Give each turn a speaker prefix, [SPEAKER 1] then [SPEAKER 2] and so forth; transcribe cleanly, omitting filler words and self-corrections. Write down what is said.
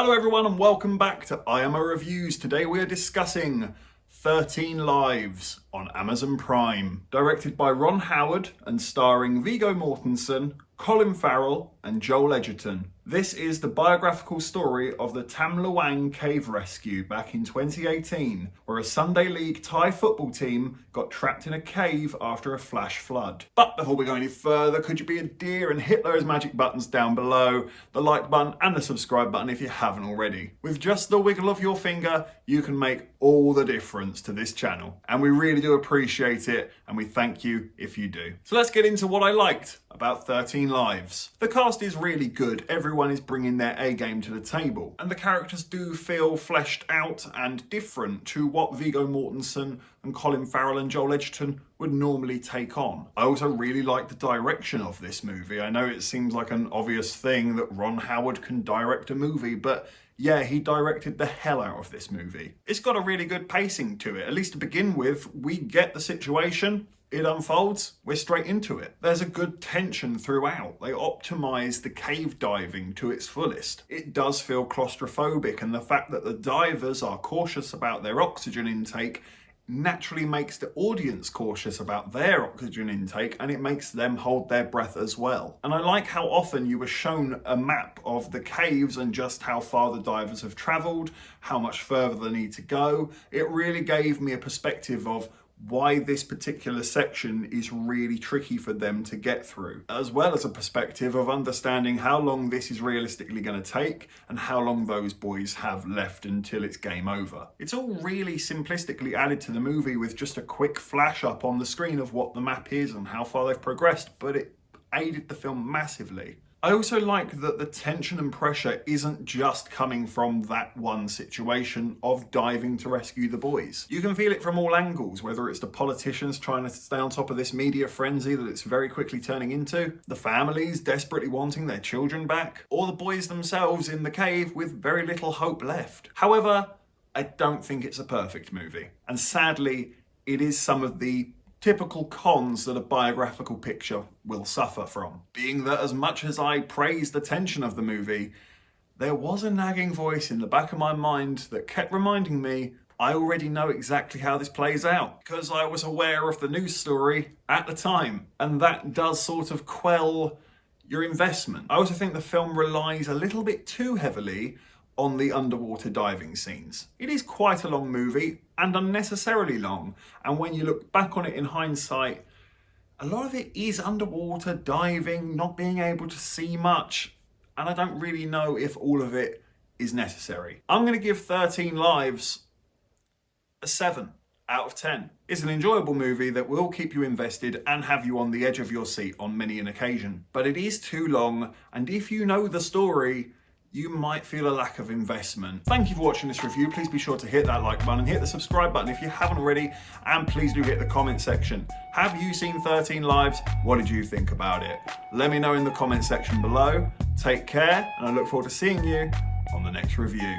[SPEAKER 1] Hello everyone and welcome back to I Am a Reviews. Today we are discussing 13 Lives on Amazon Prime. Directed by Ron Howard and starring Viggo Mortensen, Colin Farrell and Joel Edgerton. This is the biographical story of the Tham Luang Cave rescue back in 2018, where a Sunday League Thai football team got trapped in a cave after a flash flood. But before we go any further, could you be a dear and hit those magic buttons down below, the like button and the subscribe button if you haven't already. With just the wiggle of your finger, you can make all the difference to this channel. And we really do appreciate it, and we thank you if you do. So let's get into what I liked about 13 Lives. The cast is really good. Everyone is bringing their A game to the table, and the characters do feel fleshed out and different to what Viggo Mortensen and Colin Farrell and Joel Edgerton would normally take on. I also really like the direction of this movie. I know it seems like an obvious thing that Ron Howard can direct a movie, but yeah, he directed the hell out of this movie. It's got a really good pacing to it. At least to begin with, we get the situation, it unfolds, we're straight into it. There's a good tension throughout. They optimize the cave diving to its fullest. It does feel claustrophobic, and the fact that the divers are cautious about their oxygen intake naturally makes the audience cautious about their oxygen intake, and it makes them hold their breath as well. And I like how often you were shown a map of the caves and just how far the divers have travelled, how much further they need to go. It really gave me a perspective of why this particular section is really tricky for them to get through, as well as a perspective of understanding how long this is realistically going to take and how long those boys have left until it's game over. It's all really simplistically added to the movie with just a quick flash up on the screen of what the map is and how far they've progressed, but it aided the film massively. I also like that the tension and pressure isn't just coming from that one situation of diving to rescue the boys. You can feel it from all angles, whether it's the politicians trying to stay on top of this media frenzy that it's very quickly turning into, the families desperately wanting their children back, or the boys themselves in the cave with very little hope left. However, I don't think it's a perfect movie, and sadly, it is some of the typical cons that a biographical picture will suffer from. Being that as much as I praise the tension of the movie, there was a nagging voice in the back of my mind that kept reminding me I already know exactly how this plays out, because I was aware of the news story at the time, and that does sort of quell your investment. I also think the film relies a little bit too heavily on the underwater diving scenes. It is quite a long movie, and unnecessarily long, and when you look back on it in hindsight, a lot of it is underwater diving, not being able to see much, and I don't really know if all of it is necessary. I'm going to give 13 Lives a 7 out of 10. It's an enjoyable movie that will keep you invested and have you on the edge of your seat on many an occasion, but it is too long, and if you know the story, you might feel a lack of investment. Thank you for watching this review. Please be sure to hit that like button and hit the subscribe button if you haven't already, and please do hit the comment section. Have you seen 13 Lives? What did you think about it? Let me know in the comment section below. Take care, and I look forward to seeing you on the next review.